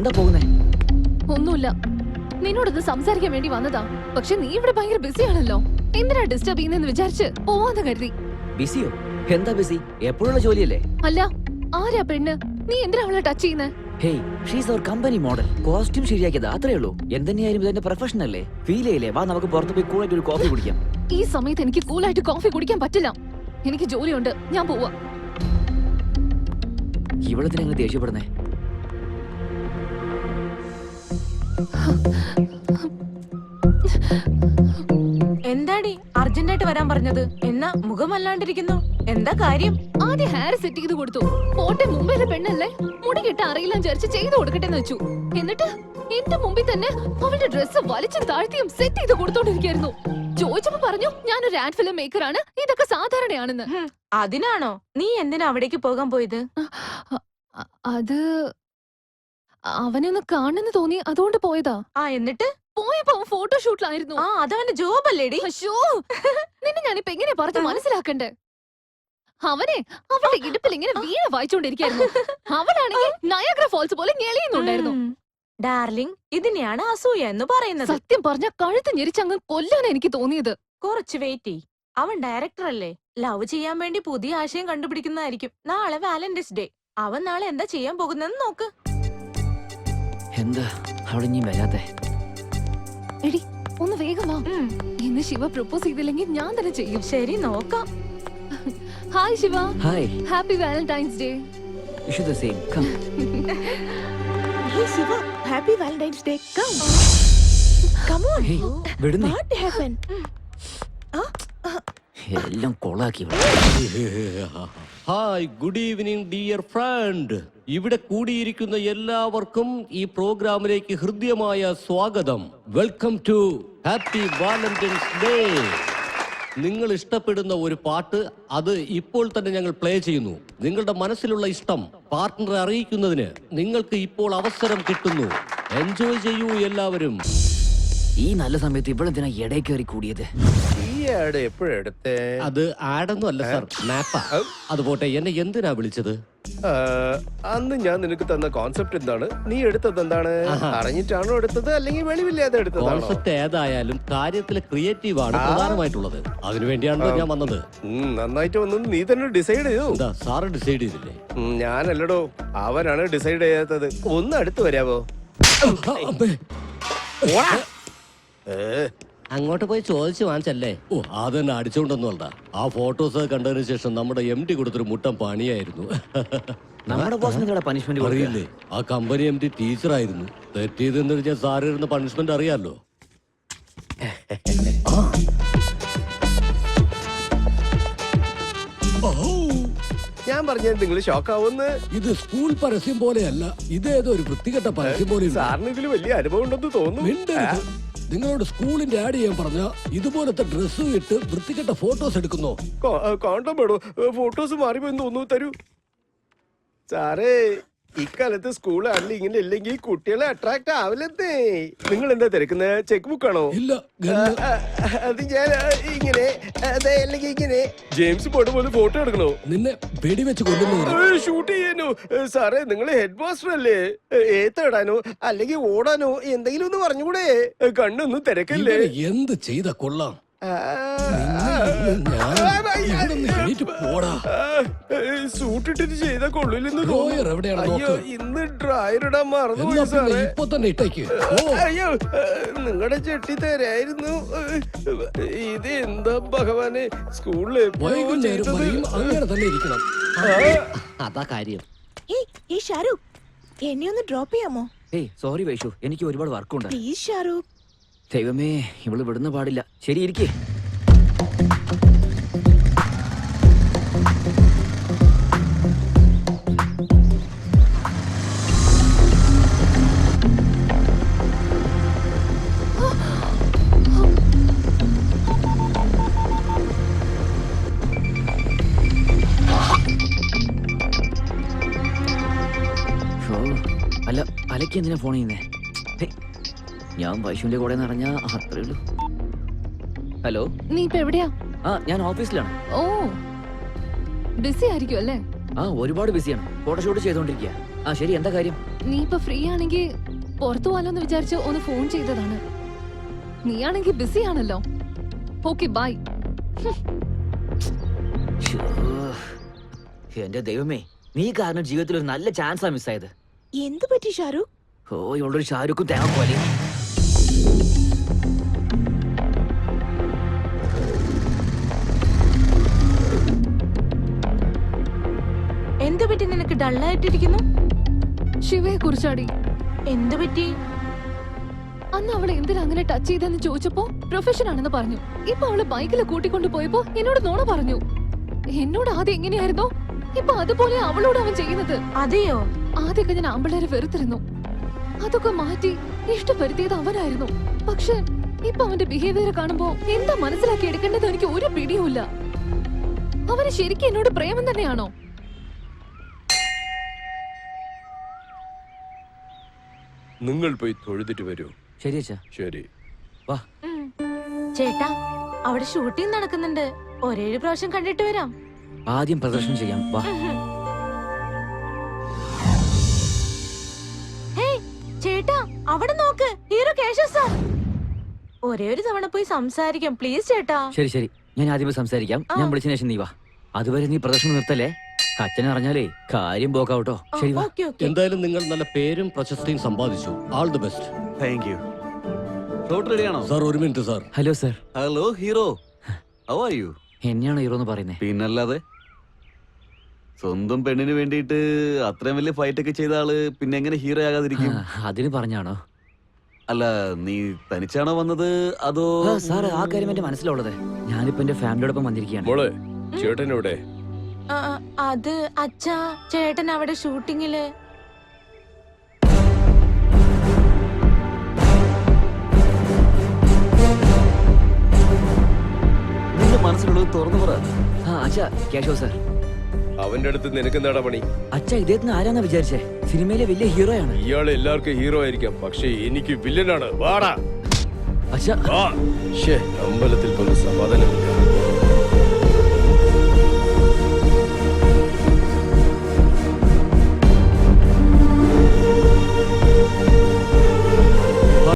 എന്താ പോകുന്നേ? ഒന്നുമില്ല, നിന്നോടൊന്ന് സംസാരിക്കാൻ വേണ്ടി വന്നതാ. പക്ഷെ നീ ഇവിടെ ഭയങ്കര ബിസി ആണല്ലോ. എന്തിനാ ഡിസ്റ്റർബ് ചെയ്യുന്നെന്ന് വിചാരിച്ച് പോവാന്ന് കരുതി. ബിസിയോ? എന്താ ബിസി? എപ്പോഴുള്ള ജോലിയല്ലേ? അല്ല, ആരാ പെണ്ണ്? നീ എന്തിനാ അവളെ ടച്ച് ചെയ്യുന്നേ? ഹേയ്, ഷീസ് അവർ കമ്പനി മോഡൽ. കോസ്റ്റ്യൂം ശരിയാക്കിയത് അത്രേ ഉള്ളൂ. എന്തെന്നെയായാലും ഇതെന്റെ പ്രൊഫഷൻ അല്ലേ? ഫീൽ ചെയ്യില്ലേ? വാ, നമുക്ക് പുറത്ത് പോയി കൂളായിട്ട് ഒരു കോഫി കുടിക്കാം. ഈ സമയത്ത് എനിക്ക് കൂളായിട്ട് കോഫി കുടിക്കാൻ പറ്റില്ല. എനിക്ക് ജോലിയുണ്ട്, ഞാൻ പോവാ. ഇവളത്തിനങ്ങനെ ദേഷ്യപ്പെടുന്നേ? എന്താടി അർജന്റായിട്ട് വരാൻ പറഞ്ഞത്? എന്നാ മുഖമല്ലാണ്ടിരിക്കുന്നു, എന്താ കാര്യം? ആദ്യം ഹെയർ സെറ്റ് ചെയ്ത് കൊടുത്തു. പോട്ടെ, മുമ്പിലെ പെണ്ണല്ലേ, മുടി കെട്ട അറിയില്ല വിചാരിച്ച് ചെയ്ത് കൊടുക്കട്ടെ എന്ന് വെച്ചു. എന്നിട്ട് എന്റെ മുമ്പിൽ തന്നെ അവളുടെ ഡ്രസ്സ് വലിച്ചും താഴ്ത്തിയും സെറ്റ് ചെയ്ത് കൊടുത്തോണ്ടിരിക്കായിരുന്നു. ചോദിച്ചപ്പോ പറഞ്ഞു ഞാനൊരു ആഡ് ഫിലിം മേക്കർ ആണ്, ഇതൊക്കെ സാധാരണയാണെന്ന്. അതിനാണോ നീ എന്തിനാ അവിടേക്ക് പോകാൻ പോയത്? അത് അവനെ ഒന്ന് കാണുന്നു തോന്നി, അതുകൊണ്ട് പോയതാ. എന്നിട്ട് പോയപ്പോ അവൻ ഫോട്ടോഷൂട്ടിലായിരുന്നു. അതവന്റെ ജോബ് അല്ലേടി? നിന്നെ ഞാനിപ്പോ എങ്ങനെ പറഞ്ഞു മനസ്സിലാക്കണ്ടേ? അവനെ അവളുടെ ഇടുപ്പിൽ ഇങ്ങനെ വീണ വായിച്ചോണ്ടിരിക്കായിരുന്നു. അവളാണെങ്കിൽ നയാഗ്ര ഫോൾസ് പോലെ ഞെളിയുന്നുണ്ടായിരുന്നു. ഡാർലിംഗ്, ഇതിനെയാണ് അസൂയ എന്ന് പറയുന്നത്. സത്യം പറഞ്ഞ കഴുത്ത് ഞെരിച്ചങ്ങ് കൊല്ലാൻ എനിക്ക് തോന്നിയത്. കുറച്ച് വെയിറ്റ് ചെയ്, അവൻ ഡയറക്ടർ അല്ലേ, ലവ് ചെയ്യാൻ വേണ്ടി പുതിയ ആശയം കണ്ടുപിടിക്കുന്നതായിരിക്കും. നാളെ വാലന്റൈൻസ് ഡേ, അവൻ നാളെ എന്താ ചെയ്യാൻ പോകുന്നെന്ന് നോക്ക്. എന്താ അവളിഞ്ഞി വരാത്തെ? എടി, ഒന്ന് വേഗം വാ. ഇന്ന് ശിവ പ്രപ്പോസ് ചെയ്തില്ലെങ്കിൽ ഞാൻ തന്നെ ചെയ്യും. ശരി, നോക്കാം. Hi Shiva. Hi. Happy Valentine's Day. Wish you the same. Come. Hey Shiva, happy Valentine's Day. Come. Come on. Hey, വിടുന്നേ. What happened? എല്ലാം കൊളാക്കി. Hi, good evening dear friend. ഇവിടെ കൂടിയിരിക്കുന്ന എല്ലാവർക്കും ഈ പ്രോഗ്രാമിലേക്ക് ഹൃദ്യമായ സ്വാഗതം. Welcome to happy Valentine's Day. നിങ്ങൾ ഇഷ്ടപ്പെടുന്ന ഒരു പാട്ട് അത് ഇപ്പോൾ തന്നെ ഞങ്ങൾ പ്ലേ ചെയ്യുന്നു. നിങ്ങളുടെ മനസ്സിലുള്ള ഇഷ്ടം പാർട്ട്ണറെ അറിയിക്കുന്നതിന് നിങ്ങൾക്ക് ഇപ്പോൾ അവസരം കിട്ടുന്നു. എൻജോയ് ചെയ്യൂ എല്ലാവരും. ഈ നല്ല സമയത്ത് ഇവളെന്തിനാ ഇടയിൽ കയറി കൂടിയത്? അത് ആഡൊന്നും അല്ല സാർ, മാപ്പാ. അത് പോട്ടെ, എന്നെ എന്തിനാ വിളിച്ചത്? അന്ന് ഞാൻ നിനക്ക് തന്ന കോൺസെപ്റ്റ് എന്താണ്? നീ എടുത്തത് എന്താണ്? അറിഞ്ഞിട്ടാണോ എടുത്തത് അല്ലെങ്കിൽ വെളിവില്ലാതെ എടുത്തത്? കോൺസെപ്റ്റ് ഏതായാലും കാര്യത്തില് ക്രിയേറ്റീവ് ആണ് പ്രധാനമായിട്ടുള്ളത്. അതിനുവേണ്ടിയാണല്ലോ ഞാൻ വന്നത്. നന്നായിട്ട് വന്നത് നീ തന്നെ ഡിസൈഡ് ചെയ്തു. എന്താ സാറ് ഡിസൈഡ് ചെയ്തില്ലേ? ഞാനല്ലടോ, അവനാണ് ഡിസൈഡ് ചെയ്യാത്തത്. ഒന്ന് അടുത്ത് വരാവോ? അങ്ങോട്ട് പോയി ചോദിച്ചു വാങ്ങിച്ചല്ലേ? ഓ, അതെന്നെ അടിച്ചോണ്ടൊന്നുമല്ല. ആ ഫോട്ടോസ് കണ്ടതിന് ശേഷം നമ്മുടെ MD കൊടുത്തൊരു മുട്ടം പണിയായിരുന്നു. നമ്മുടെ ബോസിന് പണിഷ്മെന്റ് അറിയില്ലേ? ആ കമ്പനി MD ടീച്ചറായിരുന്നു. തെറ്റിയതെന്ന് വെച്ചാൽ സാറിരുന്ന പണിഷ്മെന്റ് അറിയാലോ. ഞാൻ പറഞ്ഞത് നിങ്ങൾ ഷോക്കാവുന്ന്. ഇത് സ്കൂൾ പരസ്യം പോലെയല്ല, ഇതേതോ ഒരു വൃത്തികെട്ട പരസ്യം പോലെ. സാറിന് ഇതിൽ വലിയ അനുഭവം ഉണ്ടെന്ന് തോന്നുന്നു. നിങ്ങളോട് സ്കൂളിന്റെ ആഡ് ചെയ്യാൻ പറഞ്ഞ ഇതുപോലത്തെ ഡ്രസ്സ് ഇട്ട് വൃത്തികെട്ട ഫോട്ടോസ് എടുക്കുന്നോ? കോണ്ടം വേണോ? ഫോട്ടോസ് മാറിപ്പോയി തോന്നുന്നു. തരൂ സാറേ. ഇക്കാലത്ത് സ്കൂൾ ആണെങ്കിൽ ഇങ്ങനെ ഇല്ലെങ്കിൽ കുട്ടികളെ അട്രാക്ട് ആവില്ലെന്നേ. നിങ്ങൾ എന്താ തിരക്കുന്നത്? ചെക്ക് ബുക്ക് ആണോ? ഇല്ല, അത് ഞാൻ ഇങ്ങനെ അതെ അല്ലെങ്കിൽ ഇങ്ങനെ ജെയിംസ് ബോണ്ട് പോലെ ഫോട്ടോ എടുക്കണോ? നിന്നെ വെടിവെച്ച് കൊല്ലുന്നു. ഷൂട്ട് ചെയ്യാനോ? സാറേ, നിങ്ങൾ ഹെഡ് മാസ്റ്റർ അല്ലേ? ഏത്തടാനോ അല്ലെങ്കിൽ ഓടാനോ എന്തെങ്കിലും ഒന്ന് പറഞ്ഞുകൂടെ? കണ്ണൊന്നും തിരക്കല്ലേ? എന്ത് ചെയ്ത കൊള്ളാം. സൂട്ടിട്ടിട്ട് ചെയ്ത കൊള്ളില്ലെന്ന് എവിടെയാണ്? അയ്യോ, ഇന്ന് ഡ്രയർ ഇടാൻ മറന്നുപോയി സാറേ. ഇപ്പൊ തന്നെ ഇട്ടേക്ക്. അയ്യോ, നിങ്ങളുടെ ചെട്ടി തരായിരുന്നു. ഇത് എന്താ ഭഗവാനെ, സ്കൂളില് അങ്ങനെ തന്നെ ഇരിക്കണം. അതാ കാര്യം. Hey ഷാരൂഖ്, എന്നെ ഒന്ന് ഡ്രോപ്പ് ചെയ്യാമോ? ഏയ് സോറി വൈഷു, എനിക്ക് ഒരുപാട് വർക്കുണ്ട്. പ്ലീസ് ഷാരൂഖ്. ദൈവമേ, ഇവള് വിടുന്ന പാടില്ല. ശരി, ഇരിക്കേ. അല്ല, അലക്ക് എന്തിനാ ഫോൺ ചെയ്യുന്നേ? ഞാൻ വൈഷുവിന്റെ കൂടെ നിറഞ്ഞ അത്രേ ഉള്ളൂ. ഹലോ, നീ ഇപ്പൊ എവിടെയാ? ഞാൻ ഓഫീസിലാണ്. ഓ, ബിസി ആയിരിക്കും അല്ലേ? ഒരുപാട് ബിസിയാണ്. ഫോട്ടോഷൂട്ട് ചെയ്തോണ്ടിരിക്കുക. ആ ശരി, എന്താ കാര്യം? നീ ഇപ്പൊ ഫ്രീ ആണെങ്കിൽ പുറത്തു പോവാലോന്ന് വിചാരിച്ച് ഒന്ന് ഫോൺ ചെയ്തതാണ്. നീ ആണെങ്കിൽ ബിസി ആണല്ലോ. Okay bye. ശ്ശോ. എന്റെ ദൈവമേ, നീ കാരണം ജീവിതത്തിൽ ഒരു നല്ല ചാൻസാ മിസ്സായത്. എന്ത് പറ്റി ഷാരൂഖ്? ഓ, ഇവളൊരു ഷാരൂഖും തേങ്ങ പോലെ. എന്ത് പറ്റി നിനക്ക് ഡള്ളായിട്ടിരിക്കുന്നു? ശിവയെ കുറിച്ചാടി. എന്ത് പറ്റി? അന്ന് അവളെ എന്തിനാ അങ്ങനെ ടച്ച് ചെയ്തെന്ന് ചോദിച്ചപ്പോ പ്രൊഫഷൻ ആണെന്ന് പറഞ്ഞു. ഇപ്പൊ അവളെ ബൈക്കിൽ കൂട്ടിക്കൊണ്ട് പോയപ്പോ എന്നോട് നോണ പറഞ്ഞു. എന്നോട് ആദ്യം എങ്ങനെയായിരുന്നോ ഇപ്പൊ അതുപോലെ അവളോട് അവൻ ചെയ്യുന്നത്. അതെയോ? ആദ്യമൊക്കെ ഞാൻ ആമ്പിള്ളേരെ വെറുത്തിരുന്നു. അതൊക്കെ മാറ്റി ഇഷ്ടപ്പെടുത്തിയത് അവനായിരുന്നു. പക്ഷെ ഇപ്പൊ അവന്റെ ബിഹേവിയർ കാണുമ്പോ എന്താ മനസ്സിലാക്കി എടുക്കേണ്ടത് എനിക്ക് ഒരു പിടിയുമില്ല. അവന് ശരിക്കും എന്നോട് പ്രേമം തന്നെയാണോ? നിങ്ങൾ പോയി തൊഴുതിട്ട് വരൂ. ശരി അച്ഛാ. ശരി. വാ. ചേട്ടാ, അവിടെ ഷൂട്ടിംഗ് നടക്കുന്നുണ്ട്. ഒരേഴ് പ്രാവശ്യം കണ്ടിട്ട് വരാം. ആദ്യം പ്രദർശനം ചെയ്യാം. വാ. ഹേയ് ചേട്ടാ, അവിടെ നോക്ക്, ഹീറോ കേശവ് സാർ. ഒരേ ഒരു തവണ പോയി സംസാരിക്കാം പ്ലീസ് ചേട്ടാ. ശരി ശരി, ഞാൻ ആദ്യമേ സംസാരിക്കാം. ഞാൻ വിളിച്ചതിന് ശേഷം നീ വാ. അതുവരെ നീ പ്രദർശനം നിർത്തല്ലേ. അച്ഛനെ അറിഞ്ഞാലേ കാര്യം പോക്കാവട്ടോ. ശരി വാ. Okay okay. എന്തായാലും നിങ്ങൾ നല്ല പേരും പ്രശസ്തിയും സമ്പാദിച്ചു. All the best. Thank you. Shot റെഡിയാണോ? സാർ ഒരു minute sir. Hello sir. Hello hero, how are you? എന്നെയാണോ ഹീറോ എന്ന് പറയുന്നേ? പിന്നല്ലാതെ, സ്വന്തം പെണ്ണിന് വേണ്ടിയിട്ട് അത്രയും വലിയ ഫൈറ്റ് ഒക്കെ ചെയ്ത ആള് പിന്നെ എങ്ങനെ ഹീറോ ആകാതിരിക്കും? അതിന് പറഞ്ഞാണോ? അല്ല, നീ തനിച്ചാണോ വന്നത് അതോ? സാർ, ആ കാര്യം എന്റെ മനസ്സിലുള്ളത്. ഞാനിപ്പോ എന്റെ ഫാമിലിയോടൊപ്പം വന്നിരിക്കുകയാണ്. മോളെ, ചേട്ടനെവിടെ? അത് അച്ഛാ, ചേട്ടൻ അവിടെ ഷൂട്ടിങ്ങില്. നിന്റെ മനസ്സിലുള്ളത് തുറന്നു പറ. അച്ഛാ, കേശവ് സർ. അവന്റെ അടുത്ത് നിനക്ക് എന്താടാ പണി? അച്ഛാ, ഇദ്ദേഹത്തിന് ആരാന്നാ വിചാരിച്ചേ? സിനിമയിലെ വലിയ ഹീറോയാണ്. ഇയാൾ എല്ലാവർക്കും ഹീറോ ആയിരിക്കാം, പക്ഷെ എനിക്ക് വില്ലനാണ്. വാടാ. അച്ഛാ. അമ്പലത്തിൽ കൊണ്ട് സമാധാനമില്ല.